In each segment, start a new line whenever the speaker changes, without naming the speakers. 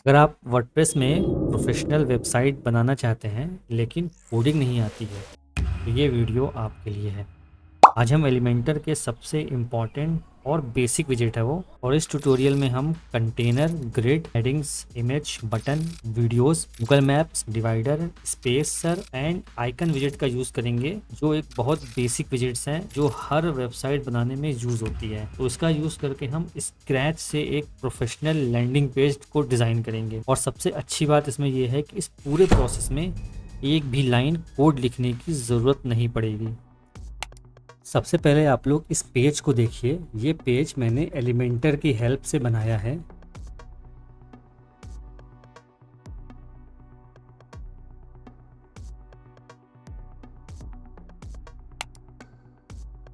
अगर आप वर्डप्रेस में प्रोफेशनल वेबसाइट बनाना चाहते हैं लेकिन कोडिंग नहीं आती है तो ये वीडियो आपके लिए है। आज हम एलिमेंटर के सबसे इम्पॉर्टेंट और बेसिक विजेट है वो, और इस ट्यूटोरियल में हम container, grid, headings, image, button, videos, Google Maps, divider, spacer and icon विजेट का यूज़ करेंगे, जो एक बहुत बेसिक विजेट्स हैं जो हर वेबसाइट बनाने में यूज़ होती है। तो इसका यूज़ करके हम स्क्रैच से एक प्रोफेशनल लैंडिंग पेज को डिज़ाइन करेंगे। और सबसे अच्छी बात इसमें यह है कि इस पूरे प्रोसेस में एक भी लाइन कोड लिखने की ज़रूरत नहीं पड़ेगी। सबसे पहले आप लोग इस पेज को देखिए। ये पेज मैंने एलिमेंटर की हेल्प से बनाया है।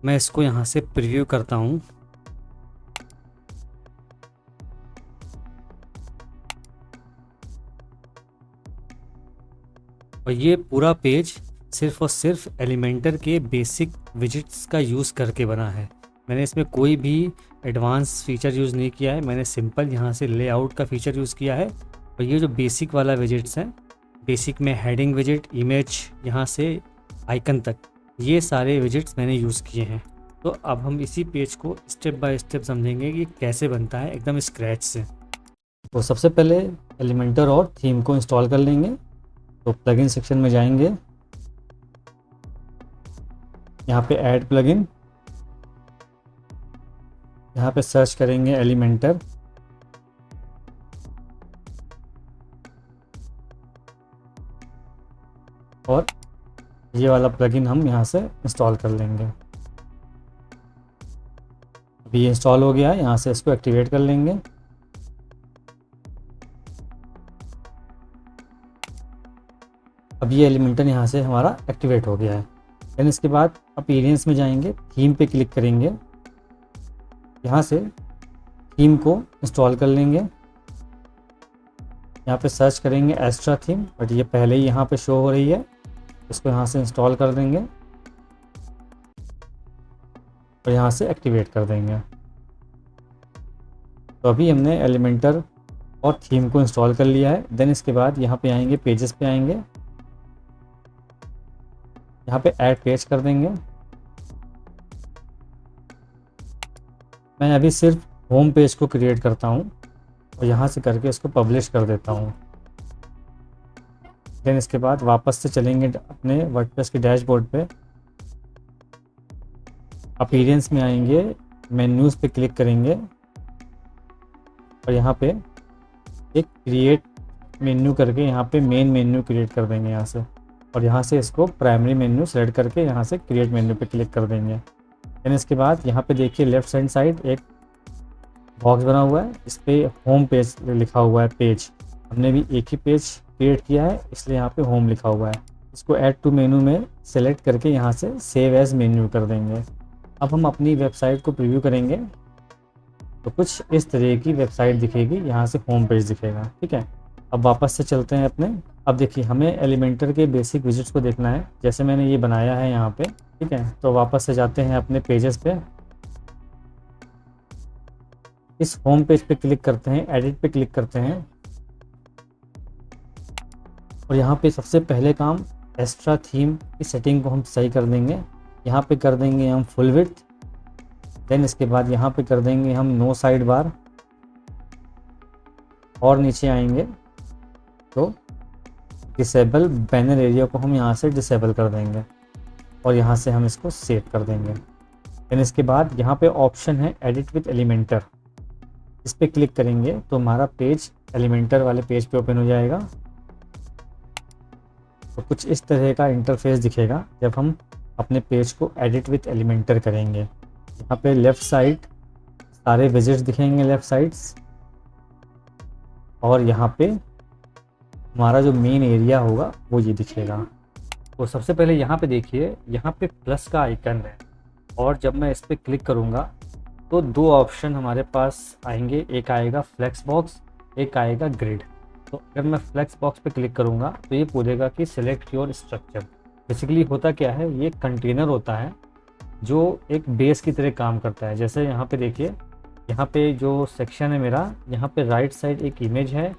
मैं इसको यहाँ से प्रीव्यू करता हूँ। और ये पूरा पेज सिर्फ और सिर्फ एलिमेंटर के बेसिक विजेट्स का यूज़ करके बना है। मैंने इसमें कोई भी एडवांस फीचर यूज़ नहीं किया है। मैंने सिंपल यहाँ से लेआउट का फीचर यूज़ किया है। और ये जो बेसिक वाला विजेट्स हैं, बेसिक में हेडिंग विजेट, इमेज, यहाँ से आइकन तक, ये सारे विजेट्स मैंने यूज़ किए हैं। तो अब हम इसी पेज को स्टेप बाय स्टेप समझेंगे कि कैसे बनता है एकदम स्क्रैच से। तो सबसे पहले एलिमेंटर और थीम को इंस्टॉल कर लेंगे। तो प्लगइन सेक्शन में जाएंगे, यहाँ पे ऐड प्लगइन, यहाँ पे सर्च करेंगे एलिमेंटर। और ये वाला प्लगइन हम यहाँ से इंस्टॉल कर लेंगे। अभी ये इंस्टॉल हो गया है, यहाँ से इसको एक्टिवेट कर लेंगे। अब ये एलिमेंटर यहाँ से हमारा एक्टिवेट हो गया है। देन इसके बाद अपीयरेंस में जाएंगे, थीम पे क्लिक करेंगे, यहाँ से थीम को इंस्टॉल कर लेंगे। यहाँ पे सर्च करेंगे एस्ट्रा थीम, बट ये पहले ही यहाँ पे शो हो रही है। इसको यहाँ से इंस्टॉल कर देंगे और यहाँ से एक्टिवेट कर देंगे। तो अभी हमने एलिमेंटर और थीम को इंस्टॉल कर लिया है। देन इसके बाद यहाँ पे आएंगे, पेजेस पे आएंगे, यहाँ पे ऐड पेज कर देंगे। मैं अभी सिर्फ होम पेज को क्रिएट करता हूँ और यहाँ से करके इसको पब्लिश कर देता हूँ। देन इसके बाद वापस से चलेंगे अपने वर्डप्रेस के डैशबोर्ड पे, अपीयरेंस में आएंगे, मेन्यूज़ पे क्लिक करेंगे और यहाँ पे एक क्रिएट मेन्यू करके यहाँ पे मेन मेन्यू क्रिएट कर देंगे यहाँ से। और यहाँ से इसको प्राइमरी मेन्यू सेलेक्ट करके यहाँ से क्रिएट मेन्यू पे क्लिक कर देंगे। देन इसके बाद यहाँ पे देखिए लेफ्ट हैंड साइड एक बॉक्स बना हुआ है, इस पर होम पेज लिखा हुआ है। पेज हमने भी एक ही पेज क्रिएट किया है, इसलिए यहाँ पे होम लिखा हुआ है। इसको ऐड टू मेन्यू में सेलेक्ट करके यहाँ से सेव एज मेन्यू कर देंगे। अब हम अपनी वेबसाइट को प्रीव्यू करेंगे तो कुछ इस तरह की वेबसाइट दिखेगी, यहाँ से होम पेज दिखेगा। ठीक है, अब वापस से चलते हैं अपने। अब देखिए हमें एलिमेंटर के बेसिक विजेट्स को देखना है, जैसे मैंने ये बनाया है यहाँ पे। ठीक है, तो वापस से जाते हैं अपने पेजेस पे, इस होम पेज पे क्लिक करते हैं, एडिट पे क्लिक करते हैं और यहाँ पे सबसे पहले काम एक्स्ट्रा थीम की सेटिंग को हम सही कर देंगे। यहाँ पे कर देंगे हम फुल विड्थ। देन इसके बाद यहाँ पे कर देंगे हम नो साइड बार, और नीचे आएंगे तो डिसेबल बैनर एरिया को हम यहाँ से डिसेबल कर देंगे और यहाँ से हम इसको सेव कर देंगे। देन इसके बाद यहाँ पे ऑप्शन है एडिट विथ एलिमेंटर, इस पर क्लिक करेंगे तो हमारा पेज एलिमेंटर वाले पेज पे ओपन हो जाएगा। तो कुछ इस तरह का इंटरफेस दिखेगा जब हम अपने पेज को एडिट विथ एलिमेंटर करेंगे। यहाँ पे लेफ़्ट साइड सारे विजेट्स दिखेंगे, लेफ़्ट साइड्स, और यहाँ पे हमारा जो मेन एरिया होगा वो ये दिखेगा। तो सबसे पहले यहाँ पे देखिए, यहाँ पे प्लस का आइकन है और जब मैं इस पर क्लिक करूँगा तो दो ऑप्शन हमारे पास आएंगे, एक आएगा फ्लेक्स बॉक्स, एक आएगा ग्रिड। तो अगर मैं फ्लेक्स बॉक्स पे क्लिक करूँगा तो ये पूछेगा कि सिलेक्ट योर स्ट्रक्चर। बेसिकली होता क्या है, ये कंटेनर होता है जो एक बेस की तरह काम करता है। जैसे यहाँ पे देखिए, यहाँ पे जो सेक्शन है मेरा, यहाँ पे राइट साइड एक इमेज है,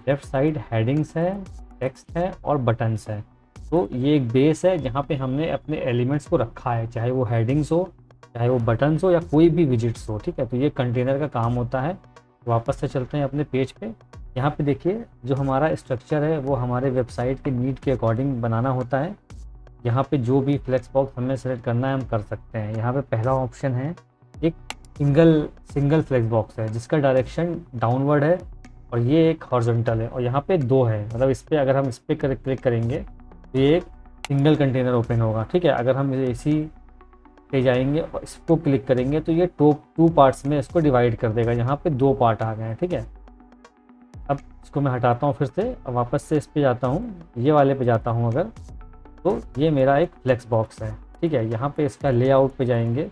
लेफ्ट साइड हेडिंग्स है, टेक्स्ट है और बटन्स है। तो ये एक बेस है जहाँ पे हमने अपने एलिमेंट्स को रखा है, चाहे वो हेडिंग्स हो, चाहे वो बटन्स हो या कोई भी विजिट्स हो, ठीक है। तो ये कंटेनर का काम होता है। वापस से चलते हैं अपने पेज पे। यहाँ पे देखिए जो हमारा स्ट्रक्चर है वो हमारे वेबसाइट के नीड के अकॉर्डिंग बनाना होता है। यहाँ पे जो भी फ्लेक्स बॉक्स हमें सेलेक्ट करना है हम कर सकते हैं। यहाँ पे पहला ऑप्शन है एक सिंगल फ्लेक्स बॉक्स है जिसका डायरेक्शन डाउनवर्ड है और ये एक हॉरिजॉन्टल है, और यहाँ पे दो है, मतलब इस पर अगर हम इस पर क्लिक करेंगे तो ये एक सिंगल कंटेनर ओपन होगा, ठीक है। अगर हम इसी पे जाएंगे और इसको क्लिक करेंगे तो ये टू पार्ट्स में इसको डिवाइड कर देगा। यहाँ पे दो पार्ट आ गए हैं, ठीक है। अब इसको मैं हटाता हूँ फिर से, अब वापस से इस पे जाता हूँ, ये वाले पे जाता हूँ अगर, तो ये मेरा एक फ्लेक्स बॉक्स है, ठीक है। यहाँ पे इसका लेआउट पे जाएंगे,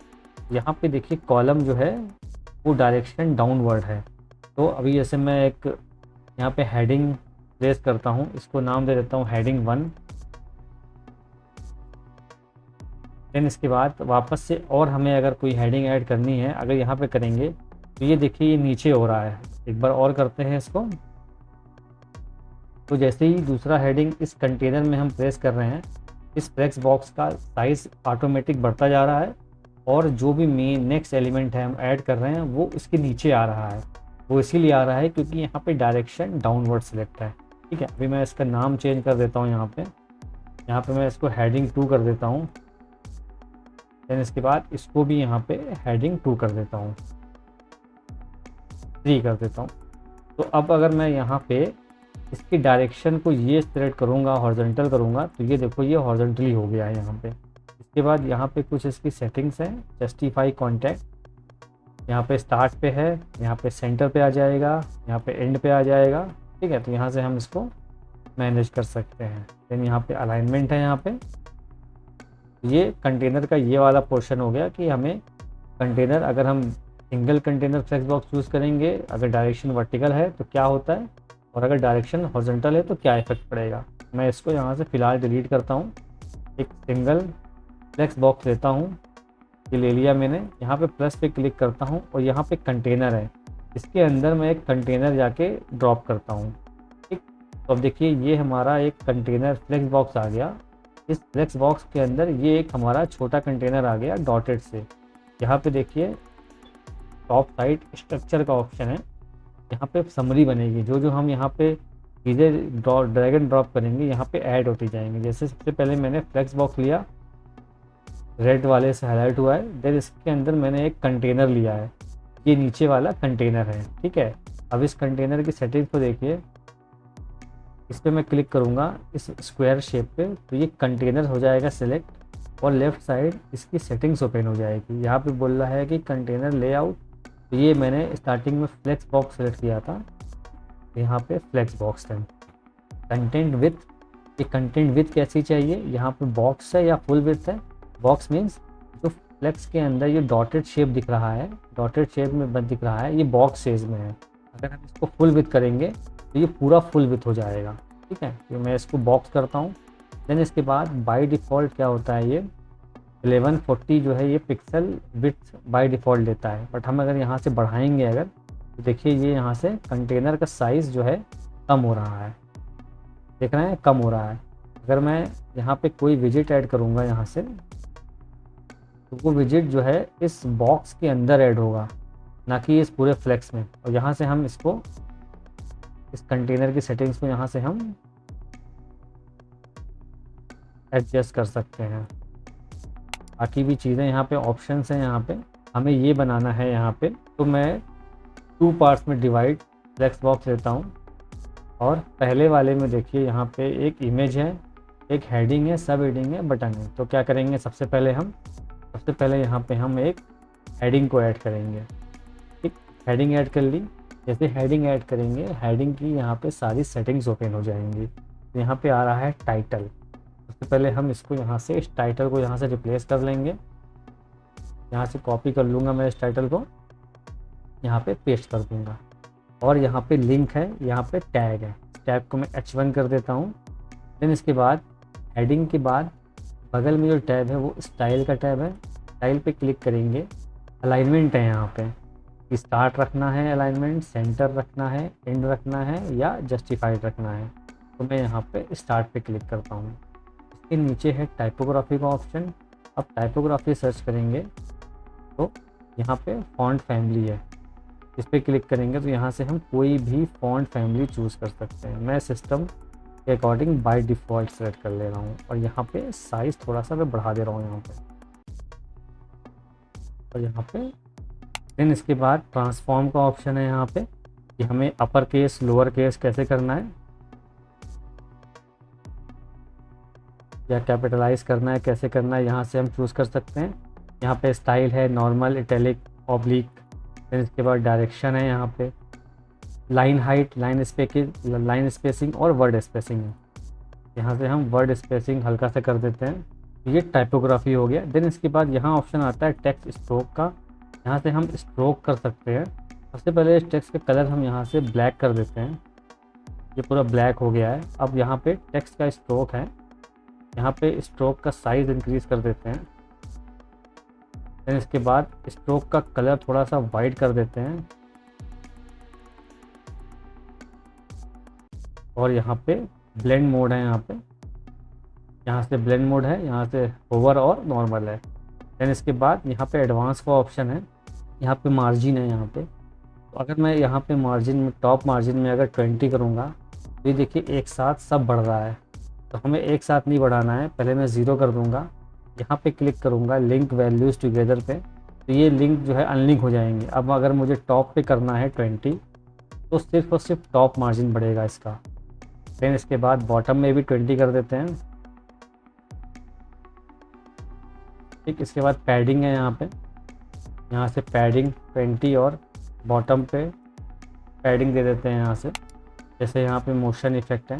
यहाँ पे देखिए कॉलम जो है वो डायरेक्शन डाउनवर्ड है। तो अभी जैसे मैं एक यहाँ पे हेडिंग प्लेस करता हूँ, इसको नाम दे देता हूँ हेडिंग 1। देन इसके बाद वापस से और हमें अगर कोई हेडिंग ऐड करनी है, अगर यहाँ पे करेंगे तो ये देखिए ये नीचे हो रहा है। एक बार और करते हैं इसको, तो जैसे ही दूसरा हेडिंग इस कंटेनर में हम प्रेस कर रहे हैं, इस फ्लेक्स बॉक्स का साइज ऑटोमेटिक बढ़ता जा रहा है और जो भी मेन नेक्स्ट एलिमेंट है हम ऐड कर रहे हैं वो इसके नीचे आ रहा है। वो इसीलिए आ रहा है क्योंकि यहाँ पे डायरेक्शन डाउनवर्ड सिलेक्ट है, ठीक है। अभी मैं इसका नाम चेंज कर देता हूँ, यहाँ पे मैं इसको हेडिंग 2 कर देता हूँ। देन इसके बाद इसको भी यहाँ पे हेडिंग 2 कर देता हूँ, 3 कर देता हूँ। तो अब अगर मैं यहाँ पे इसकी डायरेक्शन को ये सेलेक्ट करूँगा, हॉरिजॉन्टल करूँगा, तो ये देखो ये हॉरिजॉन्टली हो गया है यहाँ पे। इसके बाद यहाँ पे कुछ इसकी सेटिंग्स हैं, जस्टिफाई कॉन्टैक्ट, यहाँ पे स्टार्ट पे है, यहाँ पे सेंटर पे आ जाएगा, यहाँ पे एंड पे आ जाएगा, ठीक है। तो यहाँ से हम इसको मैनेज कर सकते हैं। देन यहाँ पे अलाइनमेंट है, यहाँ पे ये कंटेनर का ये वाला पोर्शन हो गया कि हमें कंटेनर, अगर हम single container flex box use करेंगे, अगर डायरेक्शन वर्टिकल है तो क्या होता है और अगर डायरेक्शन हॉरिजॉन्टल है तो क्या इफेक्ट पड़ेगा। मैं इसको यहाँ से फ़िलहाल डिलीट करता हूँ। एक सिंगल फ्लेक्स बॉक्स लेता हूँ, ये ले लिया मैंने। यहाँ पे प्लस पे क्लिक करता हूँ और यहाँ पे कंटेनर है, इसके अंदर मैं एक कंटेनर जाके ड्रॉप करता हूँ, ठीक। तो अब देखिए ये हमारा एक कंटेनर फ्लेक्स बॉक्स आ गया। इस फ्लेक्स बॉक्स के अंदर ये एक हमारा छोटा कंटेनर आ गया डॉटेड से। यहाँ पे देखिए टॉप साइड स्ट्रक्चर का ऑप्शन है, यहाँ पे समरी बनेगी, जो हम यहाँ पे चीज़ें ड्रैग एंड ड्रॉप करेंगे यहाँ पे ऐड होती जाएंगी। जैसे सबसे पहले मैंने फ्लेक्स बॉक्स लिया, रेड वाले से हाईलाइट हुआ है, देन इसके अंदर मैंने एक कंटेनर लिया है, ये नीचे वाला कंटेनर है, ठीक है। अब इस कंटेनर की सेटिंग्स को देखिए, इस पर मैं क्लिक करूँगा इस स्क्वायर शेप पे, तो ये कंटेनर हो जाएगा सिलेक्ट और लेफ़्ट साइड इसकी सेटिंग्स ओपन हो जाएगी। यहाँ पे बोल रहा है कि कंटेनर लेआउट, तो ये मैंने स्टार्टिंग में फ्लेक्स बॉक्स सेलेक्ट किया था, यहाँ पे फ्लेक्स बॉक्स है। कंटेंट विथ, ये कंटेंट विथ कैसी चाहिए, यहाँ पे बॉक्स है या फुल विथ है। बॉक्स मीन्स जो फ्लेक्स के अंदर ये डॉटेड शेप दिख रहा है, डॉटेड शेप में दिख रहा है, ये बॉक्स साइज में है। अगर हम इसको फुल विथ करेंगे तो ये पूरा फुल विथ हो जाएगा, ठीक है। तो मैं इसको बॉक्स करता हूँ। देन इसके बाद बाय डिफ़ॉल्ट क्या होता है, ये 1140 जो है ये पिक्सल विथ बाय डिफ़ॉल्ट देता है, बट हम अगर यहाँ से बढ़ाएंगे अगर, तो देखिए ये यहाँ से कंटेनर का साइज़ जो है कम हो रहा है, देख रहे हैं कम हो रहा है। अगर मैं यहाँ पे कोई विजिट ऐड करूँगा यहाँ से, तो वो विजिट जो है इस बॉक्स के अंदर ऐड होगा, ना कि इस पूरे फ्लेक्स में। और यहाँ से हम इसको, इस कंटेनर की सेटिंग्स को यहाँ से हम एडजस्ट कर सकते हैं। बाकी भी चीज़ें यहाँ पे ऑप्शंस हैं, यहाँ पे हमें ये बनाना है यहाँ पे, तो मैं 2 पार्ट्स में डिवाइड फ्लेक्स बॉक्स लेता हूँ। और पहले वाले में देखिए यहाँ पे एक इमेज है, एक हेडिंग है, सब हेडिंग है, बटन है। तो क्या करेंगे, सबसे पहले यहाँ पे हम एक हेडिंग को ऐड करेंगे, ठीक। हेडिंग ऐड कर ली। जैसे हेडिंग ऐड करेंगे, हेडिंग की यहाँ पे सारी सेटिंग्स ओपन हो जाएंगी। तो यहाँ पे आ रहा है टाइटल, सबसे पहले हम इसको यहाँ से, इस टाइटल को यहाँ से रिप्लेस कर लेंगे। यहाँ से कॉपी कर लूँगा मैं इस टाइटल को, यहाँ पे पेस्ट कर दूँगा। और यहाँ पे लिंक है, यहाँ पे टैग है, टैग को मैं H1 कर देता हूँ। देन इसके बाद हेडिंग के बाद बगल में जो टैब है वो स्टाइल का टैब है, स्टाइल पे क्लिक करेंगे, अलाइनमेंट है यहाँ पे, कि स्टार्ट रखना है अलाइनमेंट, सेंटर रखना है, एंड रखना है या जस्टिफाइड रखना है। तो मैं यहाँ पे स्टार्ट पे क्लिक करता हूँ। इसके नीचे है टाइपोग्राफी का ऑप्शन। अब टाइपोग्राफी सर्च करेंगे तो यहाँ पे फॉन्ट फैमिली है, इस पर क्लिक करेंगे तो यहाँ से हम कोई भी फॉन्ट फैमिली चूज़ कर सकते हैं। मैं सिस्टम के अकॉर्डिंग बाय डिफ़ॉल्ट सेलेक्ट कर ले रहा हूँ और यहाँ पे साइज़ थोड़ा सा मैं बढ़ा दे रहा हूँ यहाँ पे, और यहाँ पे देन इसके बाद ट्रांसफॉर्म का ऑप्शन है यहाँ पे कि हमें अपर केस लोअर केस कैसे करना है या कैपिटलाइज करना है, कैसे करना है, यहाँ से हम चूज़ कर सकते हैं। यहाँ पे स्टाइल है नॉर्मल, इटैलिक, ऑब्लिक। फिर इसके बाद डायरेक्शन है, यहाँ पे लाइन हाइट, लाइन स्पेसिंग और वर्ड स्पेसिंग है। यहाँ से हम वर्ड स्पेसिंग हल्का से कर देते हैं। ये टाइपोग्राफी हो गया। देन इसके बाद यहाँ ऑप्शन आता है टेक्स्ट स्ट्रोक का। यहाँ से हम स्ट्रोक कर सकते हैं। सबसे पहले इस टेक्स्ट के कलर हम यहाँ से ब्लैक कर देते हैं। ये पूरा ब्लैक हो गया है। अब यहाँ पे टेक्स्ट का स्ट्रोक है, यहाँ पे स्ट्रोक का साइज़ इंक्रीज कर देते हैं। देन इसके बाद स्ट्रोक का कलर थोड़ा सा वाइट कर देते हैं और यहाँ पे ब्लेंड मोड है, यहाँ से ब्लेंड मोड है, यहाँ से ओवर और नॉर्मल है। देन इसके बाद यहाँ पे एडवांस का ऑप्शन है, यहाँ पे मार्जिन है। यहाँ पे तो अगर मैं यहाँ पे मार्जिन में टॉप मार्जिन में अगर 20 करूँगा तो ये देखिए एक साथ सब बढ़ रहा है। तो हमें एक साथ नहीं बढ़ाना है, पहले मैं 0 कर दूँगा, यहाँ पे क्लिक करूँगा लिंक वैल्यूज़ टुगेदर पे, तो ये लिंक जो है अनलिंक हो जाएंगे। अब अगर मुझे टॉप पे करना है 20 तो सिर्फ और सिर्फ टॉप मार्जिन बढ़ेगा इसका। फिर इसके बाद बॉटम में भी 20 कर देते हैं। ठीक, इसके बाद पैडिंग है यहाँ से पैडिंग 20 और बॉटम पे पैडिंग दे देते हैं यहाँ से। जैसे यहाँ पे मोशन इफेक्ट है,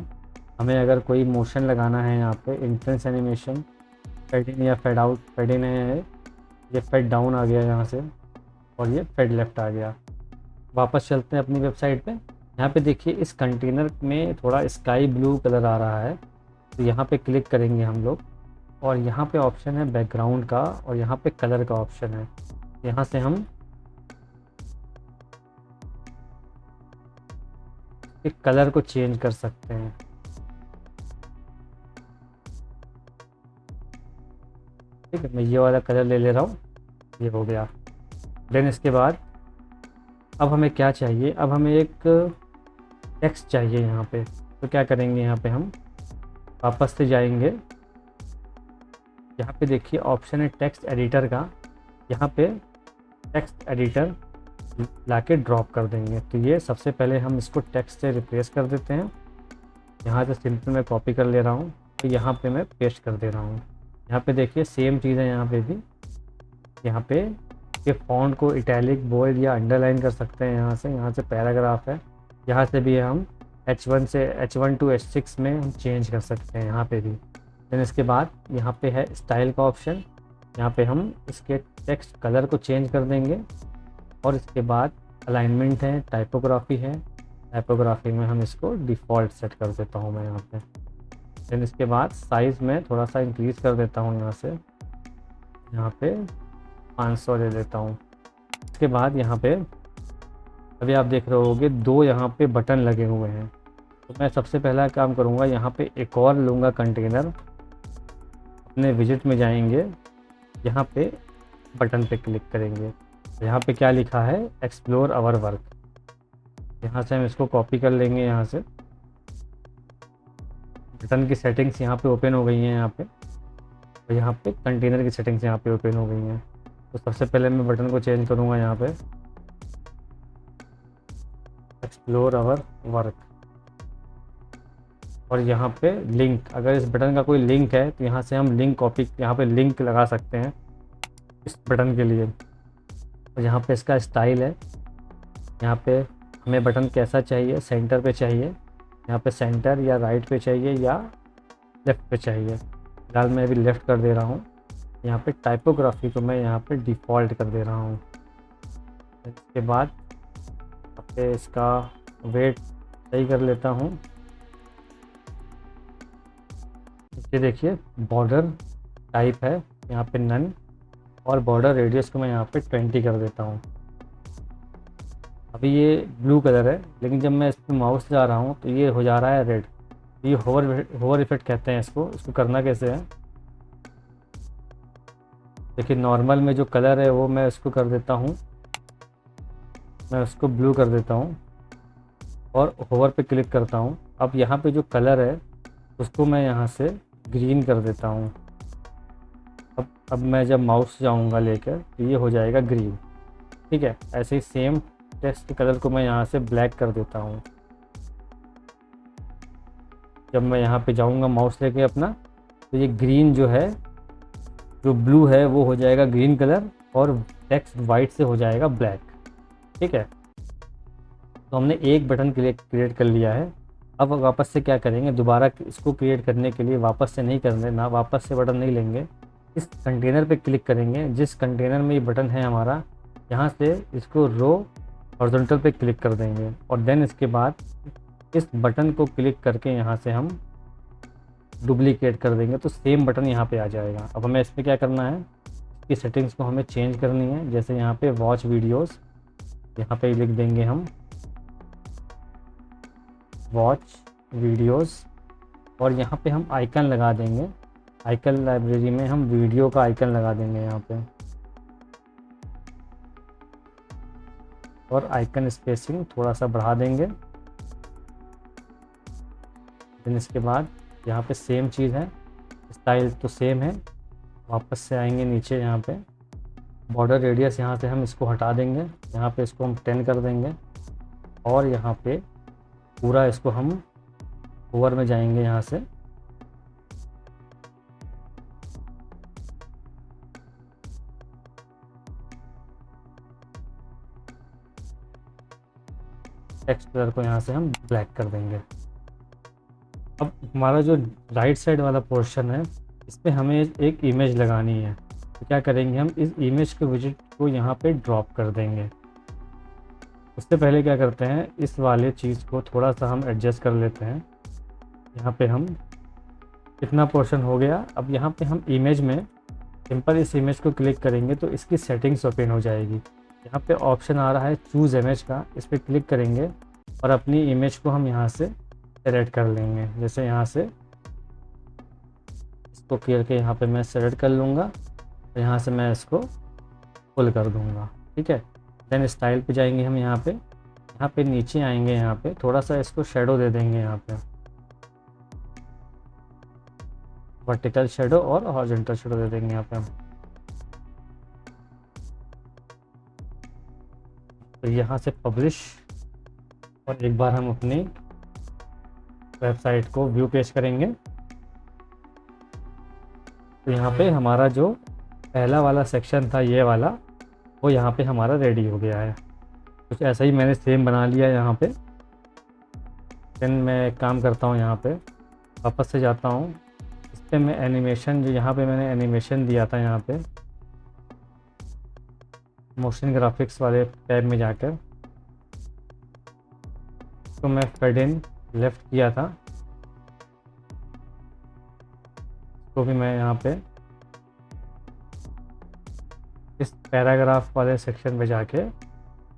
हमें अगर कोई मोशन लगाना है यहाँ पे इंटेंस एनिमेशन, फेड इन या फेड आउट, फेड इन है ये, फेड डाउन आ गया यहाँ से और ये फेड लेफ्ट आ गया। वापस चलते हैं अपनी वेबसाइट पे। यहाँ पे देखिए इस कंटेनर में थोड़ा स्काई ब्लू कलर आ रहा है, तो यहाँ पे क्लिक करेंगे हम लोग और यहाँ पे ऑप्शन है बैकग्राउंड का और यहाँ पे कलर का ऑप्शन है। यहाँ से हम कलर को चेंज कर सकते हैं। ठीक है, मैं ये वाला कलर ले ले रहा हूँ, ये हो गया। देन इसके बाद अब हमें क्या चाहिए, अब हमें एक टेक्स्ट चाहिए यहाँ पे। तो क्या करेंगे, यहाँ पे हम वापस से जाएंगे, यहाँ पे देखिए ऑप्शन है टेक्स्ट एडिटर का, यहाँ पे टेक्स्ट एडिटर लाके ड्रॉप कर देंगे। तो ये सबसे पहले हम इसको टेक्स्ट से रिप्लेस कर देते हैं। यहाँ से सिंपल मैं कॉपी कर ले रहा हूँ, तो यहाँ पे मैं पेस्ट कर दे रहा हूँ। यहाँ पे देखिए सेम चीज़ है, यहाँ पे भी, यहाँ पे ये फॉन्ट को इटैलिक, बोल्ड या अंडरलाइन कर सकते हैं। यहाँ से पैराग्राफ है, यहाँ से भी हम H1 से H1 to H6 में हम चेंज कर सकते हैं यहाँ पे भी। देन इसके बाद यहाँ पे है स्टाइल का ऑप्शन, यहाँ पे हम इसके टेक्स्ट कलर को चेंज कर देंगे और इसके बाद अलाइनमेंट है, टाइपोग्राफी है, टाइपोग्राफी में हम इसको डिफ़ॉल्ट सेट कर देता हूँ मैं यहाँ पे। देन इसके बाद साइज़ में थोड़ा सा इंक्रीज़ कर देता हूँ, यहाँ पे 500 ले लेता हूँ। इसके बाद यहाँ पे अभी आप देख रहे होगे 2 यहाँ पे बटन लगे हुए हैं, तो मैं सबसे पहला काम करूँगा, यहाँ पे एक और लूँगा कंटेनर, अपने विजिट में जाएंगे, यहाँ पे बटन पे क्लिक करेंगे। यहाँ पे क्या लिखा है, एक्सप्लोर आवर वर्क। यहाँ से हम इसको कॉपी कर लेंगे। यहाँ से बटन की सेटिंग्स यहाँ पे ओपन हो गई हैं, और यहाँ पे कंटेनर की सेटिंग्स यहाँ पे ओपन हो गई हैं। तो सबसे पहले मैं बटन को चेंज करूँगा, यहाँ पे एक्सप्लोर आवर वर्क, और यहाँ पे लिंक, अगर इस बटन का कोई लिंक है तो यहाँ से हम लिंक कॉपी, यहाँ पे लिंक लगा सकते हैं इस बटन के लिए। और यहाँ पे इसका स्टाइल है, यहाँ पे हमें बटन कैसा चाहिए, सेंटर पे चाहिए, यहाँ पे सेंटर या राइट पे चाहिए या लेफ़्ट पे चाहिए। फिलहाल मैं अभी लेफ़्ट कर दे रहा हूँ। यहाँ पे टाइपोग्राफी को मैं यहाँ पे डिफ़ॉल्ट कर दे रहा हूँ। इसके बाद यहाँ पे इसका वेट सही कर लेता हूँ। ये देखिए बॉर्डर टाइप है यहाँ पे नन, और बॉर्डर रेडियस को मैं यहाँ पे 20 कर देता हूँ। अभी ये ब्लू कलर है, लेकिन जब मैं इस पर माउस जा रहा हूँ तो ये हो जा रहा है रेड। ये होवर इफेक्ट कहते हैं इसको। इसको करना कैसे है, देखिए नॉर्मल में जो कलर है वो मैं इसको कर देता हूँ, मैं उसको ब्लू कर देता हूँ और होवर पे क्लिक करता हूँ। अब यहाँ पे जो कलर है उसको मैं यहाँ से ग्रीन कर देता हूँ। अब मैं जब माउस जाऊँगा लेकर तो ये हो जाएगा ग्रीन। ठीक है, ऐसे ही सेम टेक्स्ट के कलर को मैं यहाँ से ब्लैक कर देता हूँ। जब मैं यहाँ पे जाऊँगा माउस लेके अपना, तो ये ग्रीन जो है, जो ब्लू है वो हो जाएगा ग्रीन कलर और टेक्स्ट वाइट से हो जाएगा ब्लैक। ठीक है, तो हमने एक बटन क्रिएट कर लिया है। अब वापस से क्या करेंगे, दोबारा इसको क्रिएट करने के लिए वापस से नहीं करने ना, वापस से बटन नहीं लेंगे। इस कंटेनर पे क्लिक करेंगे, जिस कंटेनर में ये बटन है हमारा, यहाँ से इसको रो हॉरिजॉन्टल पे क्लिक कर देंगे और देन इसके बाद इस बटन को क्लिक करके यहाँ से हम डुप्लीकेट कर देंगे तो सेम बटन यहाँ पे आ जाएगा। अब हमें इसमें क्या करना है, इसकी सेटिंग्स को हमें चेंज करनी है। जैसे यहाँ पे वॉच वीडियोस, यहाँ पे लिख देंगे हम वॉच वीडियोस और यहाँ पे हम आइकन लगा देंगे। आइकन लाइब्रेरी में हम वीडियो का आइकन लगा देंगे यहाँ पे, और आइकन स्पेसिंग थोड़ा सा बढ़ा देंगे। देन इसके बाद यहाँ पे सेम चीज़ है, स्टाइल तो सेम है। वापस से आएंगे नीचे, यहाँ पे बॉर्डर रेडियस यहाँ से हम इसको हटा देंगे, यहाँ पे इसको हम 10 कर देंगे और यहाँ पे पूरा इसको हम ओवर में जाएंगे यहाँ से। टेक्स्ट कलर को यहाँ से हम ब्लैक कर देंगे। अब हमारा जो राइट साइड वाला पोर्शन है, इस पर हमें एक इमेज लगानी है। तो क्या करेंगे, हम इस इमेज के विजिट को यहाँ पे ड्रॉप कर देंगे। उससे पहले क्या करते हैं, इस वाले चीज़ को थोड़ा सा हम एडजस्ट कर लेते हैं। यहाँ पे हम कितना पोर्शन हो गया। अब यहाँ पे हम इमेज में सिंपल इस इमेज को क्लिक करेंगे तो इसकी सेटिंग्स ओपन हो जाएगी। यहाँ पे ऑप्शन आ रहा है चूज़ इमेज का, इस पर क्लिक करेंगे और अपनी इमेज को हम यहाँ से सेलेक्ट कर लेंगे। जैसे यहाँ से इसको क्लियर के यहाँ पे मैं सेलेक्ट कर लूँगा तो यहाँ से मैं इसको पुल कर दूँगा। ठीक है, देन स्टाइल पे जाएंगे हम, यहाँ पे नीचे आएंगे, यहाँ पे थोड़ा सा इसको शेडो दे देंगे, यहाँ पे वर्टिकल शेडो और हॉरिजॉन्टल शेडो दे देंगे यहाँ पे हम। तो यहाँ से पब्लिश और एक बार हम अपनी वेबसाइट को व्यू पेज करेंगे तो यहाँ पे हमारा जो पहला वाला सेक्शन था ये वाला, वो यहाँ पे हमारा रेडी हो गया है। कुछ ऐसा ही मैंने सेम बना लिया यहाँ पे। देन मैं एक काम करता हूँ, यहाँ पे वापस से जाता हूँ, इस पर मैं एनिमेशन, जो यहाँ पे मैंने एनिमेशन दिया था, यहाँ पे मोशन ग्राफिक्स वाले टैब में जाकर तो मैं फेड इन लेफ्ट किया था, तो भी मैं यहाँ पे इस पैराग्राफ वाले सेक्शन पे जाके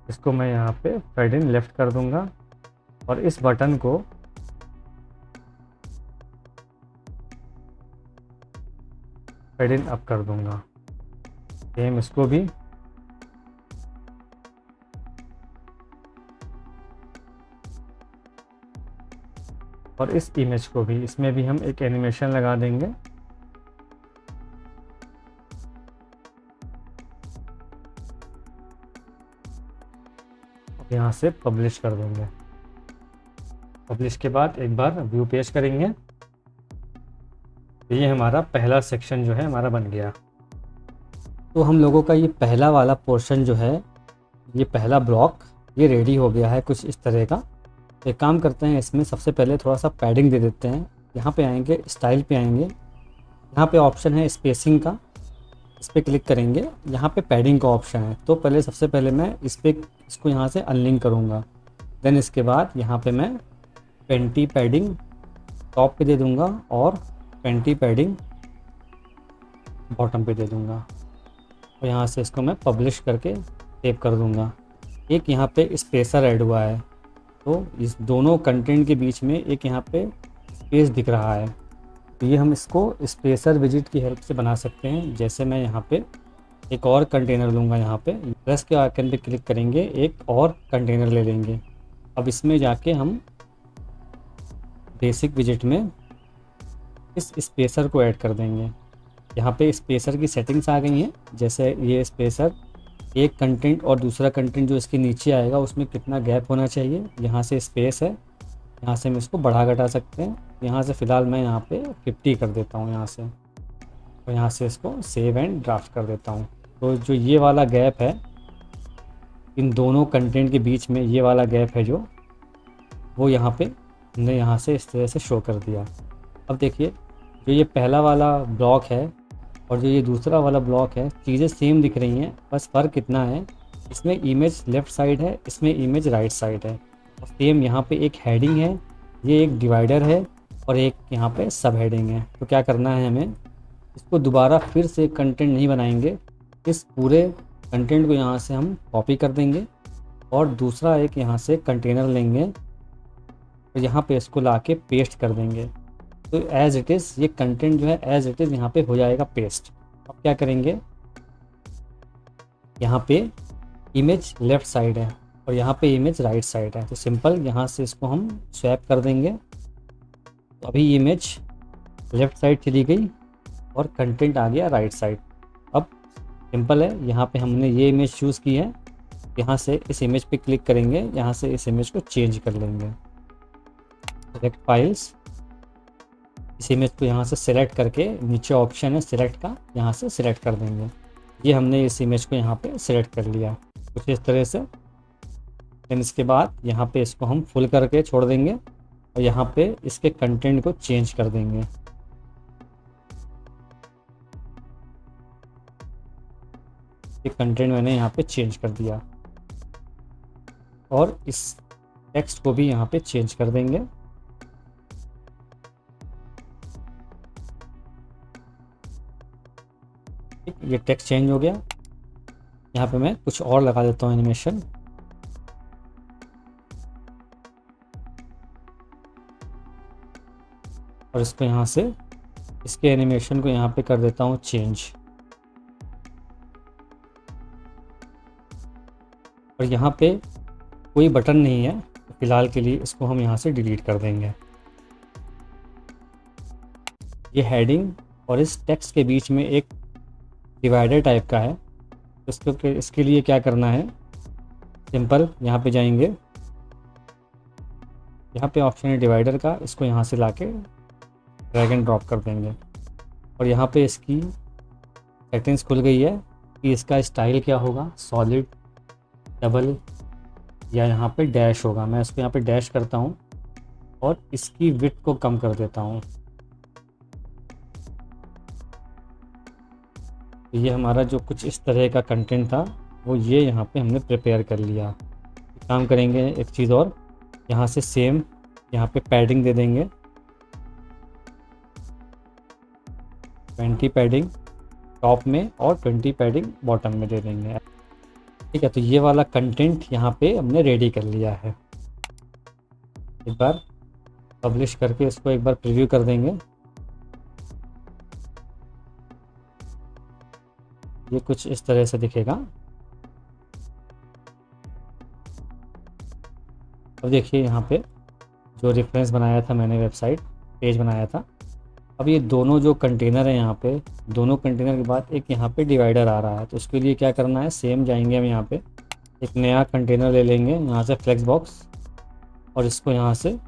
इसको मैं यहाँ पे फेड इन लेफ्ट कर दूंगा और इस बटन को फेड इन अप कर दूंगा। सेम इसको भी और इस इमेज को भी, इसमें भी हम एक एनिमेशन लगा देंगे। यहाँ से पब्लिश कर देंगे। पब्लिश के बाद एक बार व्यू पेज करेंगे तो ये हमारा पहला सेक्शन जो है हमारा बन गया। तो हम लोगों का ये पहला वाला पोर्शन जो है, ये पहला ब्लॉक, ये रेडी हो गया है कुछ इस तरह का। एक काम करते हैं, इसमें सबसे पहले थोड़ा सा पैडिंग दे देते हैं। यहाँ पे आएंगे, स्टाइल पे आएंगे, यहाँ पे ऑप्शन है स्पेसिंग का, इस पर क्लिक करेंगे। यहाँ पे पैडिंग का ऑप्शन है, तो पहले सबसे पहले मैं इसको यहाँ से अनलिंक करूँगा। देन इसके बाद यहाँ पे मैं 20 पैडिंग टॉप पे दे दूँगा और 20 पैडिंग बॉटम पे दे दूँगा और यहाँ से इसको मैं पब्लिश करके सेव कर दूँगा। एक यहाँ पे स्पेसर ऐड हुआ है, तो इस दोनों कंटेंट के बीच में एक यहाँ पे स्पेस दिख रहा है। तो ये हम इसको स्पेसर विजिट की हेल्प से बना सकते हैं। जैसे मैं यहाँ पे एक और कंटेनर लूँगा, यहाँ पे प्लस के आइकन पे क्लिक करेंगे, एक और कंटेनर ले लेंगे। अब इसमें जाके हम बेसिक विजिट में इस स्पेसर को ऐड कर देंगे। यहाँ पे स्पेसर की सेटिंग्स आ गई हैं। जैसे ये स्पेसर एक कंटेंट और दूसरा कंटेंट जो इसके नीचे आएगा उसमें कितना गैप होना चाहिए, यहाँ से स्पेस है, यहाँ से हम इसको बढ़ा घटा सकते हैं। यहाँ से फ़िलहाल मैं यहाँ पे 50 कर देता हूँ यहाँ से, और यहाँ से इसको सेव एंड ड्राफ्ट कर देता हूँ। तो जो ये वाला गैप है इन दोनों कंटेंट के बीच में, ये वाला गैप है जो, वो यहाँ पे हमने यहाँ से इस तरह से शो कर दिया। अब देखिए जो ये पहला वाला ब्लॉक है और जो ये दूसरा वाला ब्लॉक है, चीज़ें सेम दिख रही हैं, बस फ़र्क कितना है, इसमें इमेज लेफ़्ट साइड है, इसमें इमेज राइट साइड है। और सेम यहाँ पे एक हेडिंग है, ये एक डिवाइडर है और एक यहाँ पे सब हेडिंग है। तो क्या करना है हमें, इसको दोबारा फिर से कंटेंट नहीं बनाएंगे, इस पूरे कंटेंट को यहाँ से हम कॉपी कर देंगे और दूसरा एक यहाँ से कंटेनर लेंगे और यहाँ पे इसको ला के पेस्ट कर देंगे। तो एज़ इट इज़ ये कंटेंट जो है एज़ इट इज़ यहाँ पे हो जाएगा पेस्ट। अब क्या करेंगे, यहाँ पे इमेज लेफ़्ट साइड है और यहाँ पे इमेज राइट साइड है, तो सिंपल यहाँ से इसको हम स्वैप कर देंगे। तो अभी इमेज लेफ़्ट साइड चली गई और कंटेंट आ गया राइट साइड। अब सिंपल है, यहाँ पे हमने ये इमेज चूज़ की है, यहाँ से इस इमेज पे क्लिक करेंगे, यहाँ से इस इमेज को चेंज कर लेंगे। सेलेक्ट फाइल्स, इस इमेज को यहाँ से सिलेक्ट करके नीचे ऑप्शन है सिलेक्ट का, यहाँ से सिलेक्ट कर देंगे। ये हमने इस इमेज को यहाँ पे सिलेक्ट कर लिया कुछ इस तरह से। फिर इसके बाद यहाँ पे इसको हम फुल करके छोड़ देंगे और यहाँ पे इसके कंटेंट को चेंज कर देंगे। ये कंटेंट मैंने यहाँ पे चेंज कर दिया और इस टेक्स्ट को भी यहाँ पे चेंज कर देंगे। ये टेक्स्ट चेंज हो गया। यहाँ पे मैं कुछ और लगा देता हूँ एनिमेशन। और इसको यहाँ से इसके एनिमेशन को यहाँ पे कर देता हूँ चेंज। और यहाँ पे कोई बटन नहीं है, तो फिलहाल के लिए इसको हम यहाँ से डिलीट कर देंगे। ये हेडिंग और इस टेक्स्ट के बीच में एक डिवाइडर टाइप का है, तो इसके लिए क्या करना है, सिंपल यहाँ पे जाएंगे, यहाँ पे ऑप्शन है डिवाइडर का, इसको यहाँ से लाके ड्रैग एंड ड्रॉप कर देंगे। और यहाँ पे इसकी सेटिंग्स खुल गई है कि इसका स्टाइल क्या होगा, सॉलिड, डबल या यहाँ पे डैश होगा। मैं इसको यहाँ पे डैश करता हूँ और इसकी विड्थ को कम कर देता हूँ। तो ये हमारा जो कुछ इस तरह का कंटेंट था वो ये यहाँ पे हमने प्रिपेयर कर लिया। काम करेंगे एक चीज़ और, यहाँ से सेम यहाँ पे पैडिंग दे देंगे, 20 पैडिंग टॉप में और 20 पैडिंग बॉटम में दे देंगे। ठीक है, तो ये वाला कंटेंट यहाँ पे हमने रेडी कर लिया है। एक बार पब्लिश करके इसको एक बार प्रीव्यू कर देंगे। ये कुछ इस तरह से दिखेगा। अब देखिए यहाँ पे जो रेफरेंस बनाया था मैंने, वेबसाइट पेज बनाया था, अब ये दोनों जो कंटेनर है यहाँ पे, दोनों कंटेनर के बाद एक यहाँ पे डिवाइडर आ रहा है। तो उसके लिए क्या करना है, सेम जाएंगे हम यहाँ पे एक नया कंटेनर ले लेंगे, यहाँ से फ्लेक्स बॉक्स, और इसको यहाँ से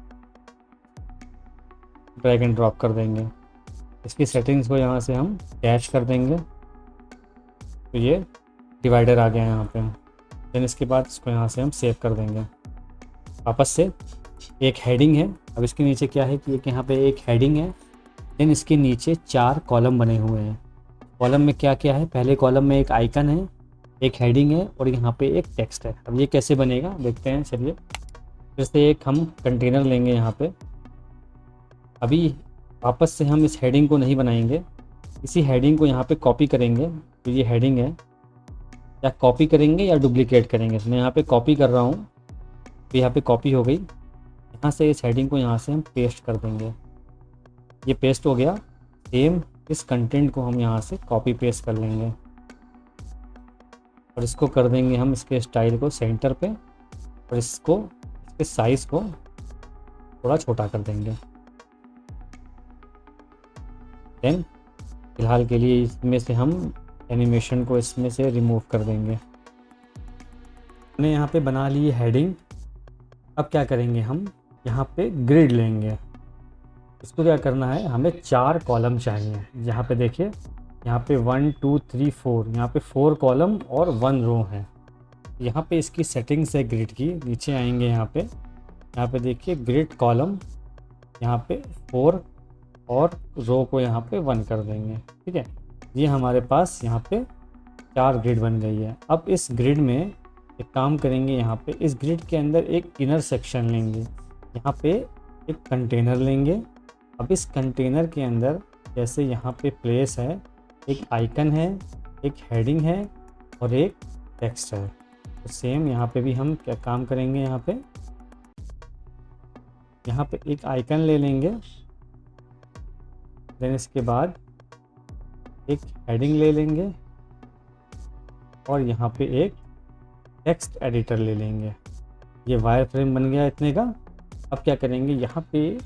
ड्रैग एंड ड्रॉप कर देंगे। इसकी सेटिंग्स को यहाँ से हम कैच कर देंगे, तो ये डिवाइडर आ गया यहाँ पे। देन इसके बाद इसको यहाँ से हम सेव कर देंगे। वापस से एक हेडिंग है, अब इसके नीचे क्या है कि एक यहाँ पे एक हेडिंग है, देन इसके नीचे 4 कॉलम बने हुए हैं। कॉलम में क्या क्या है, पहले कॉलम में एक आइकन है, एक हेडिंग है और यहाँ पे एक टेक्स्ट है। अब ये कैसे बनेगा देखते हैं। चलिए फिर से एक हम कंटेनर लेंगे यहाँ पे। अभी वापस से हम इस हेडिंग को नहीं बनाएंगे, इसी हेडिंग को यहाँ पे कॉपी करेंगे। तो ये हेडिंग है या कॉपी करेंगे या डुप्लीकेट करेंगे। तो मैं यहाँ पे कॉपी कर रहा हूँ, तो यहाँ पे कॉपी हो गई। यहाँ से इस हेडिंग को यहाँ से हम पेस्ट कर देंगे, ये पेस्ट हो गया। सेम इस कंटेंट को हम यहाँ से कॉपी पेस्ट कर लेंगे और इसको कर देंगे हम इसके स्टाइल को सेंटर पे, और इसके साइज़ को थोड़ा छोटा कर देंगे। देन फिलहाल के लिए इसमें से हम एनिमेशन को इसमें से रिमूव कर देंगे। हमने यहाँ पे बना ली हेडिंग। अब क्या करेंगे, हम यहाँ पे ग्रिड लेंगे। इसको क्या करना है, हमें 4 कॉलम चाहिए। यहाँ पे देखिए, यहाँ पे 1 2 3 4, यहाँ पे 4 कॉलम और 1 रो है। यहाँ पे इसकी सेटिंग्स है ग्रिड की। नीचे आएंगे यहाँ पे देखिए ग्रिड कॉलम, यहाँ पे 4 और रो को यहाँ पे 1 कर देंगे। ठीक है, ये हमारे पास यहाँ पे 4 ग्रिड बन गई है। अब इस ग्रिड में एक काम करेंगे, यहाँ पे इस ग्रिड के अंदर एक इनर सेक्शन लेंगे। यहाँ पे एक कंटेनर लेंगे। अब इस कंटेनर के अंदर जैसे यहाँ पे प्लेस है, एक आइकन है, एक हेडिंग है और एक टेक्स्ट है। तो सेम यहाँ पे भी हम क्या काम करेंगे, यहाँ पे एक आइकन ले लेंगे। देन इसके बाद एक हेडिंग ले लेंगे और यहाँ पे एक टेक्स्ट एडिटर ले लेंगे। ये वायर फ्रेम बन गया इतने का। अब क्या करेंगे, यहाँ पे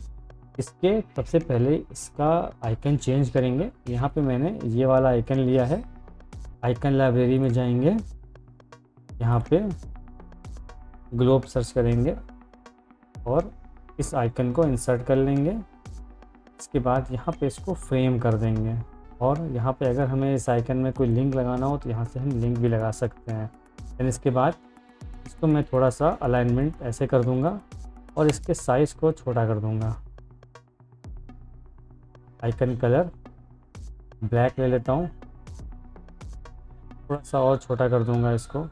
इसके सबसे पहले इसका आइकन चेंज करेंगे। यहाँ पे मैंने ये वाला आइकन लिया है। आइकन लाइब्रेरी में जाएंगे, यहाँ पे ग्लोब सर्च करेंगे और इस आइकन को इंसर्ट कर लेंगे। इसके बाद यहाँ पे इसको फ्रेम कर देंगे और यहाँ पे अगर हमें इस आइकन में कोई लिंक लगाना हो तो यहाँ से हम लिंक भी लगा सकते हैं। फिर इसके बाद इसको मैं थोड़ा सा अलाइनमेंट ऐसे कर दूँगा और इसके साइज़ को छोटा कर दूँगा। आइकन कलर ब्लैक ले लेता हूँ, थोड़ा सा और छोटा कर दूँगा इसको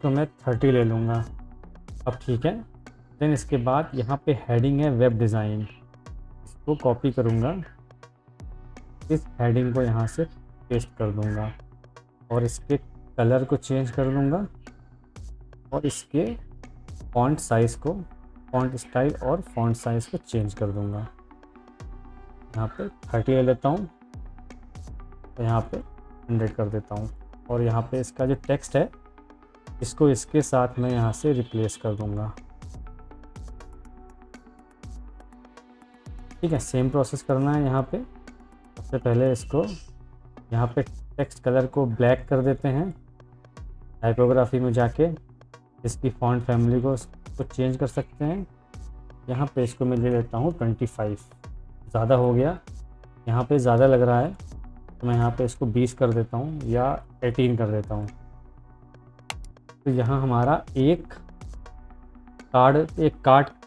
मैं 30 ले लूँगा। अब ठीक है। देन इसके बाद यहाँ पे हेडिंग है वेब डिज़ाइन, इसको कॉपी करूँगा, इस हेडिंग को यहाँ से पेस्ट कर दूँगा और इसके कलर को चेंज कर दूँगा और इसके फॉन्ट साइज़ को, फॉन्ट स्टाइल और फॉन्ट साइज़ को चेंज कर दूँगा। यहाँ पे 30 ले लेता हूँ, तो यहाँ पे 100 कर देता हूँ और यहाँ पे इसका जो टेक्स्ट है इसको इसके साथ मैं यहाँ से रिप्लेस कर दूँगा। ठीक है, सेम प्रोसेस करना है। यहाँ पे सबसे पहले इसको यहाँ पे टेक्स्ट कलर को ब्लैक कर देते हैं। टाइपोग्राफी में जाके इसकी फॉन्ट फैमिली को चेंज कर सकते हैं। यहाँ पे इसको मैं ले लेता हूँ 25, ज़्यादा हो गया, यहाँ पे ज़्यादा लग रहा है तो मैं यहाँ पे इसको 20 कर देता हूँ या 18 कर देता हूँ। तो यहाँ हमारा एक कार्ड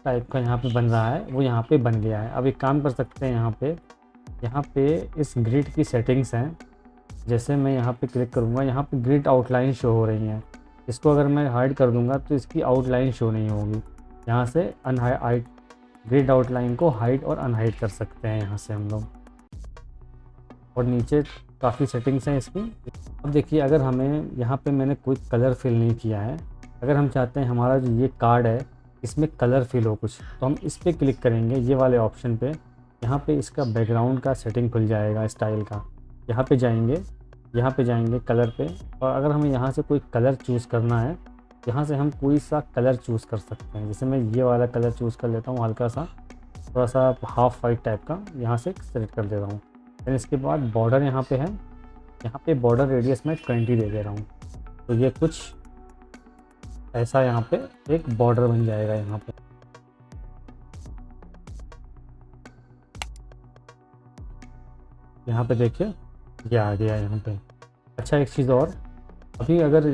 टाइप का यहाँ पे बन रहा है, वो यहाँ पे बन गया है। अब एक काम कर सकते हैं, यहाँ पे इस ग्रिड की सेटिंग्स हैं। जैसे मैं यहाँ पे क्लिक करूँगा, यहाँ पे ग्रिड आउटलाइन शो हो रही हैं। इसको अगर मैं हाइड कर दूँगा तो इसकी आउटलाइन शो नहीं होगी। यहाँ से ग्रिड आउटलाइन को हाइड और अनहाइड कर सकते हैं यहाँ से हम लोग। और नीचे काफ़ी सेटिंग्स हैं इसकी। अब देखिए, अगर हमें यहाँ पे मैंने कोई कलर फिल नहीं किया है, अगर हम चाहते हैं हमारा जो ये कार्ड है इसमें कलर फिल हो कुछ, तो हम इस पर क्लिक करेंगे, ये वाले ऑप्शन पे। यहाँ पे इसका बैकग्राउंड का सेटिंग खुल जाएगा स्टाइल का। यहाँ पे जाएंगे कलर पे, और अगर हमें यहाँ से कोई कलर चूज़ करना है, यहाँ से हम कोई सा कलर चूज़ कर सकते हैं। जैसे मैं ये वाला कलर चूज़ कर लेता हूँ, हल्का सा थोड़ा सा हाफ वाइट टाइप का, यहाँ से सेलेक्ट कर दे रहा हूँ। फिर इसके बाद बॉर्डर यहाँ पे है, यहाँ पे बॉर्डर रेडियस में 20 दे दे रहा हूँ। तो ये कुछ ऐसा यहाँ पे एक बॉर्डर बन जाएगा। यहाँ पे देखिए ये आ गया यहाँ पे। अच्छा, एक चीज़ और, अभी अगर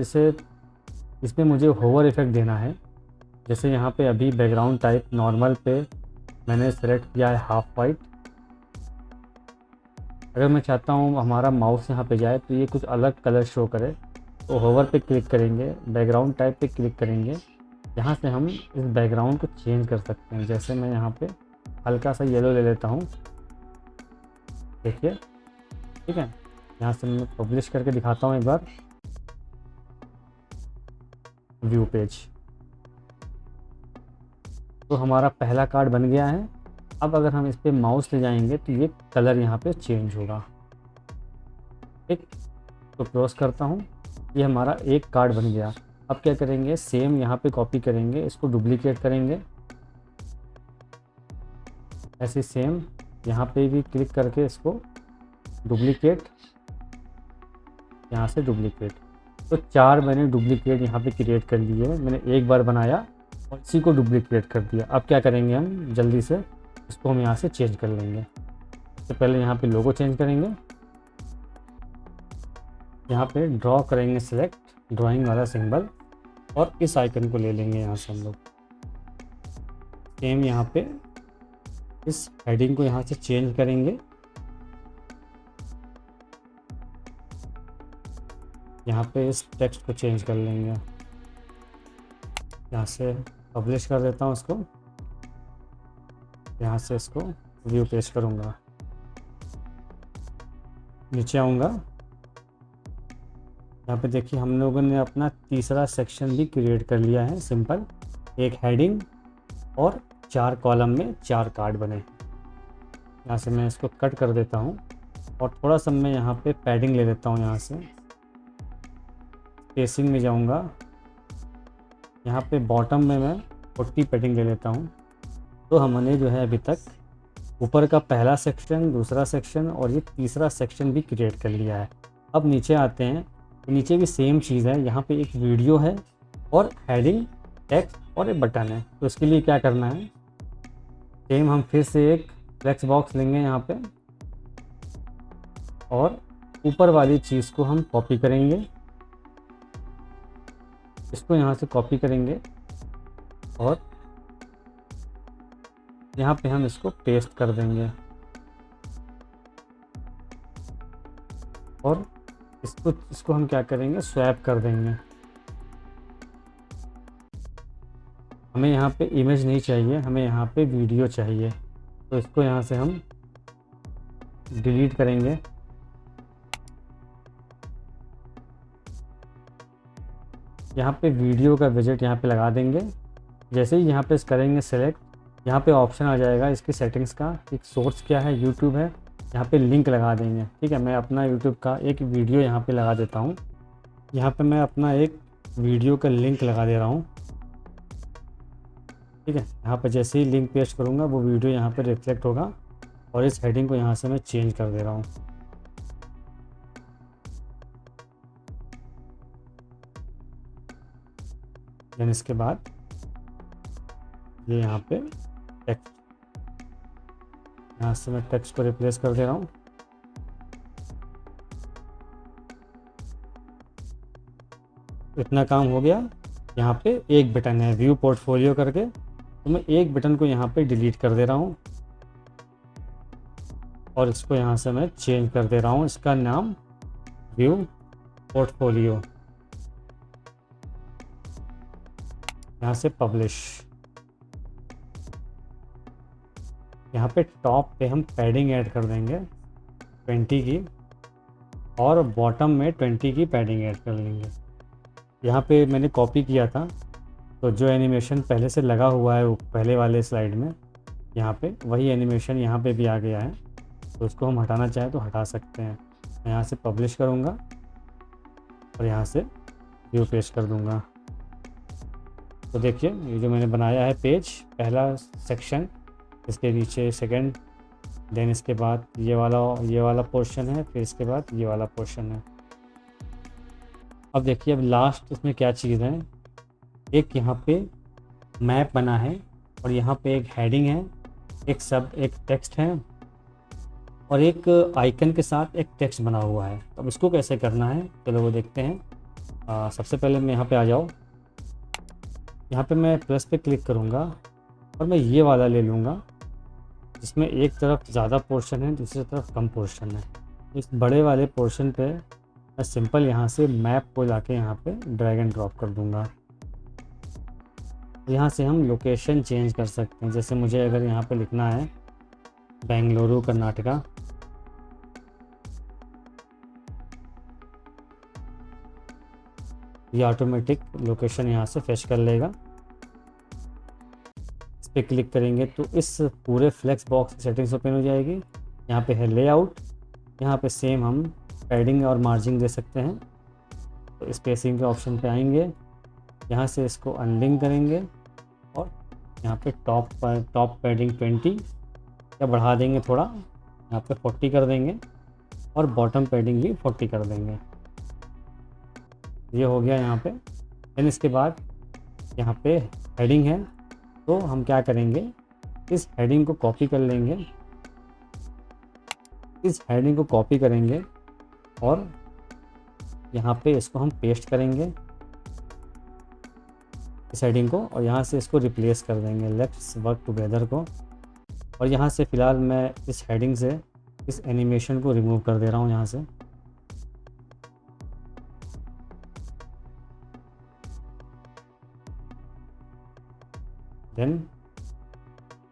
इसमें मुझे होवर इफेक्ट देना है, जैसे यहाँ पे अभी बैकग्राउंड टाइप नॉर्मल पे मैंने सेलेक्ट किया है हाफ वाइट। अगर मैं चाहता हूँ हमारा माउस यहाँ पे जाए तो ये कुछ अलग कलर शो करे, तो होवर पे क्लिक करेंगे, बैकग्राउंड टाइप पे क्लिक करेंगे, यहाँ से हम इस बैकग्राउंड को चेंज कर सकते हैं। जैसे मैं यहाँ पे हल्का सा येलो ले लेता हूँ, देखिए, ठीक है। यहाँ से मैं पब्लिश करके दिखाता हूँ एक बार। View page. तो हमारा पहला कार्ड बन गया है। अब अगर हम इस पर माउस ले जाएंगे तो ये कलर यहाँ पे चेंज होगा। ठीक, तो क्लोज करता हूँ। ये हमारा एक कार्ड बन गया। अब क्या करेंगे, सेम यहाँ पे कॉपी करेंगे, इसको डुप्लीकेट करेंगे। ऐसे सेम यहाँ पे भी क्लिक करके इसको डुप्लीकेट, यहाँ से डुप्लीकेट। तो 4 मैंने डुप्लीकेट यहाँ पे क्रिएट कर लिए। मैंने एक बार बनाया और इसी को डुप्लीकेट कर दिया। अब क्या करेंगे, हम जल्दी से इसको हम यहाँ से चेंज कर लेंगे। सबसे पहले यहाँ पे लोगो चेंज करेंगे। यहाँ पे ड्रॉ करेंगे, सिलेक्ट ड्राइंग वाला सिंबल, और इस आइकन को ले लेंगे यहाँ से हम लोग। सेम यहाँ पे इस हेडिंग को यहाँ से चेंज करेंगे। यहाँ पे इस टेक्स्ट को चेंज कर लेंगे। यहाँ से पब्लिश कर देता हूँ इसको। यहाँ से इसको व्यू पेज करूँगा। नीचे आऊँगा, यहाँ पे देखिए हम लोगों ने अपना तीसरा सेक्शन भी क्रिएट कर लिया है। सिंपल एक हेडिंग और 4 कॉलम में 4 कार्ड बने। यहाँ से मैं इसको कट कर देता हूँ और थोड़ा सा मैं यहाँ पे पैडिंग ले लेता हूँ। यहाँ से स्पेसिंग में जाऊँगा, यहाँ पे बॉटम में मैं 40 पैडिंग ले लेता हूँ। तो हमने जो है अभी तक ऊपर का पहला सेक्शन, दूसरा सेक्शन और ये तीसरा सेक्शन भी क्रिएट कर लिया है। अब नीचे आते हैं, तो नीचे भी सेम चीज़ है। यहाँ पे एक वीडियो है और हेडिंग, टेक्स्ट और एक बटन है। तो इसके लिए क्या करना है, सेम हम फिर से एक फ्लेक्स बॉक्स लेंगे यहाँ पे, और ऊपर वाली चीज़ को हम कॉपी करेंगे। इसको यहाँ से कॉपी करेंगे और यहाँ पे हम इसको पेस्ट कर देंगे, और इसको हम क्या करेंगे, स्वैप कर देंगे। हमें यहाँ पे इमेज नहीं चाहिए, हमें यहाँ पे वीडियो चाहिए। तो इसको यहाँ से हम डिलीट करेंगे। यहाँ पे वीडियो का विजेट यहाँ पे लगा देंगे। जैसे ही यहाँ पे करेंगे सेलेक्ट, यहाँ पे ऑप्शन आ जाएगा इसकी सेटिंग्स का, एक सोर्स क्या है, यूट्यूब है। यहाँ पे लिंक लगा देंगे। ठीक है, मैं अपना यूट्यूब का एक वीडियो यहाँ पे लगा देता हूँ। यहाँ पे मैं अपना एक वीडियो का लिंक लगा दे रहा हूँ। ठीक है, यहाँ पर जैसे ही लिंक पेस्ट करूँगा वो वीडियो यहाँ पे रिफ्लेक्ट होगा, और इस हेडिंग को यहाँ से मैं चेंज कर दे रहा हूँ। देन इसके बाद ये यहाँ पे टेक्स्ट, यहाँ से मैं टेक्स्ट को रिप्लेस कर दे रहा हूँ। इतना काम हो गया। यहाँ पे एक बटन है व्यू पोर्टफोलियो करके, तो मैं एक बटन को यहाँ पे डिलीट कर दे रहा हूँ और इसको यहाँ से मैं चेंज कर दे रहा हूँ। इसका नाम व्यू पोर्टफोलियो, यहाँ से पब्लिश। यहाँ पे टॉप पे हम पैडिंग ऐड कर देंगे 20 की, और बॉटम में 20 की पैडिंग ऐड कर लेंगे। यहाँ पे मैंने कॉपी किया था, तो जो एनिमेशन पहले से लगा हुआ है पहले वाले स्लाइड में, यहाँ पे वही एनिमेशन यहाँ पे भी आ गया है। तो उसको हम हटाना चाहें तो हटा सकते हैं। मैं यहाँ से पब्लिश करूँगा और यहाँ से व्यू पेज कर दूँगा। तो देखिए ये जो मैंने बनाया है पेज, पहला सेक्शन, इसके नीचे सेकंड, देन इसके बाद ये वाला पोर्शन है, फिर इसके बाद ये वाला पोर्शन है। अब देखिए अब लास्ट इसमें क्या चीज़ है, एक यहाँ पे मैप बना है और यहाँ पे एक हेडिंग है, एक टेक्स्ट है और एक आइकन के साथ एक टेक्स्ट बना हुआ है। अब इसको कैसे करना है चलो वो देखते हैं। सबसे पहले मैं यहाँ पे आ जाऊँ, यहाँ पे मैं प्लस पे क्लिक करूँगा और मैं ये वाला ले लूँगा जिसमें एक तरफ ज़्यादा पोर्शन है, दूसरी तरफ कम पोर्शन है। इस बड़े वाले पोर्शन पे मैं सिंपल यहाँ से मैप को लाके यहाँ पे ड्रैग एंड ड्रॉप कर दूँगा। यहाँ से हम लोकेशन चेंज कर सकते हैं। जैसे मुझे अगर यहाँ पे लिखना है बेंगलुरु कर्नाटका, ये ऑटोमेटिक लोकेशन यहाँ से फेच कर लेगा। इस पर क्लिक करेंगे तो इस पूरे फ्लेक्स बॉक्स की सेटिंग्स ओपन हो जाएगी। यहाँ पे है लेआउट, यहाँ पे सेम हम पैडिंग और मार्जिन दे सकते हैं। तो स्पेसिंग के ऑप्शन पे आएंगे, यहाँ से इसको अनलिंक करेंगे और यहाँ पे टॉप पैडिंग 20 या बढ़ा देंगे थोड़ा, यहाँ पे 40 कर देंगे और बॉटम पैडिंग भी 40 कर देंगे। ये हो गया यहाँ पे। देन इसके बाद यहाँ पे हेडिंग है, तो हम क्या करेंगे, इस हेडिंग को कॉपी कर लेंगे, इस हेडिंग को कॉपी करेंगे और यहाँ पे इसको हम पेस्ट करेंगे इस हेडिंग को, और यहाँ से इसको रिप्लेस कर देंगे लेट्स वर्क टुगेदर को। और यहाँ से फ़िलहाल मैं इस हेडिंग से इस एनिमेशन को रिमूव कर दे रहा हूँ यहाँ से। देन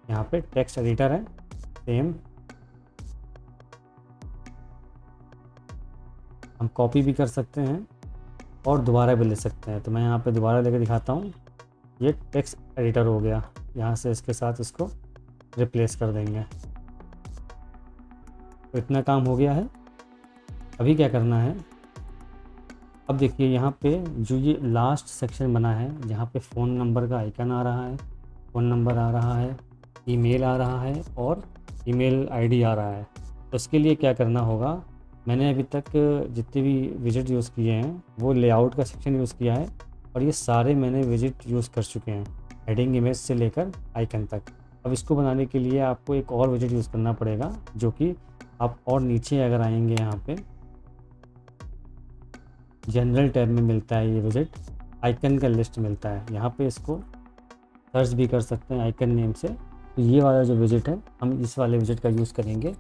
यहाँ पे टेक्स्ट एडिटर है सेम, हम कॉपी भी कर सकते हैं और दोबारा भी ले सकते हैं। तो मैं यहाँ पे दोबारा लेके दिखाता हूँ। ये टेक्स्ट एडिटर हो गया, यहाँ से इसके साथ इसको रिप्लेस कर देंगे। तो इतना काम हो गया है। अभी क्या करना है, अब देखिए यहाँ पे जो ये लास्ट सेक्शन बना है, जहाँ पे फ़ोन नंबर का आइकन आ रहा है, फ़ोन नंबर आ रहा है, ईमेल आ रहा है और ईमेल आईडी आ रहा है। तो इसके लिए क्या करना होगा, मैंने अभी तक जितने भी विजिट यूज़ किए हैं वो लेआउट का सेक्शन यूज़ किया है और ये सारे मैंने विजिट यूज़ कर चुके हैं, हेडिंग इमेज से लेकर आइकन तक। अब इसको बनाने के लिए आपको एक और विजिट यूज़ करना पड़ेगा, जो कि आप और नीचे अगर आएंगे यहाँ पे जनरल टैब में मिलता है ये विजिट, आइकन का लिस्ट मिलता है। यहाँ पे इसको सर्च भी कर सकते हैं आइकन नेम से। तो ये वाला जो विजिट है, हम इस वाले विजिट का यूज़ करेंगे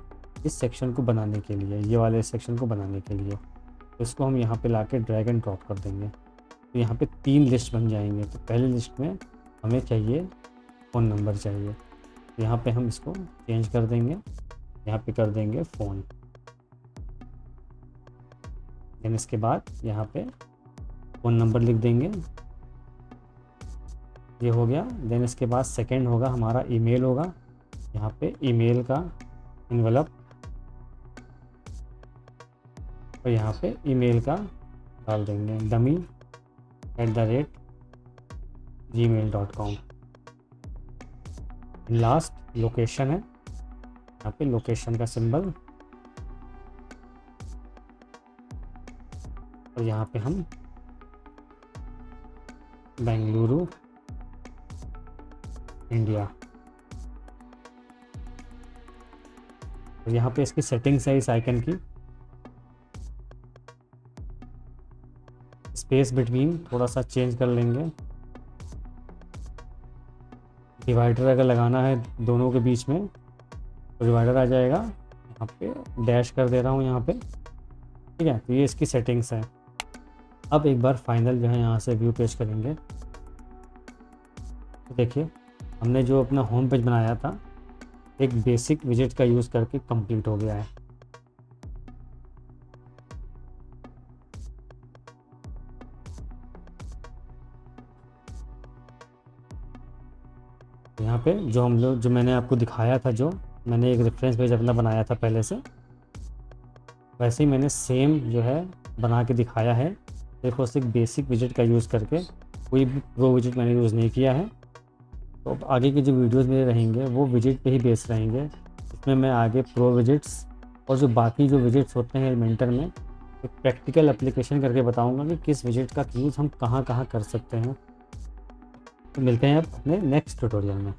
इस सेक्शन को बनाने के लिए, ये वाले सेक्शन को बनाने के लिए। तो इसको हम यहाँ पे लाके ड्रैग एंड ड्रॉप कर देंगे। तो यहाँ पे 3 लिस्ट बन जाएंगे। तो पहली लिस्ट में हमें चाहिए फ़ोन नंबर चाहिए, तो यहाँ पे हम इसको चेंज कर देंगे, यहाँ पे कर देंगे फ़ोन। देन इसके बाद यहाँ पे फ़ोन नंबर लिख देंगे, ये हो गया। देन इसके बाद सेकंड होगा हमारा ईमेल होगा, यहाँ पे ईमेल का इन्वेलप और यहाँ पे ईमेल का डाल देंगे dummy@gmail.com। लास्ट लोकेशन है, यहाँ पे लोकेशन का सिंबल और यहाँ पे हम बेंगलुरु इंडिया। और यहाँ पे इसकी सेटिंग्स है इस आइकन की, स्पेस बिटवीन थोड़ा सा चेंज कर लेंगे, डिवाइडर अगर लगाना है दोनों के बीच में तो डिवाइडर आ जाएगा। यहाँ पे डैश कर दे रहा हूँ यहाँ पे, ठीक है। तो ये इसकी सेटिंग्स है। अब एक बार फाइनल जो है यहाँ से व्यू पेज करेंगे तो देखिए हमने जो अपना होम पेज बनाया था एक बेसिक विजिट का यूज़ करके कंप्लीट हो गया है। यहाँ पे जो मैंने आपको दिखाया था, जो मैंने एक रेफरेंस पेज अपना बनाया था पहले से, वैसे ही मैंने सेम जो है बना के दिखाया है। देखो सिर्फ बेसिक विजिट का यूज़ करके, कोई भी प्रो विजिट मैंने यूज़ नहीं किया है। तो आगे के जो वीडियोस मेरे रहेंगे वो विजिट पे ही बेस रहेंगे। इसमें मैं आगे प्रो विजिट्स और जो बाकी जो विजिट्स होते हैं एलिमेंटर में एक प्रैक्टिकल एप्लीकेशन करके बताऊंगा कि किस विजिट का यूज़ हम कहाँ कहाँ कर सकते हैं। तो मिलते हैं अब अपने नेक्स्ट ट्यूटोरियल में।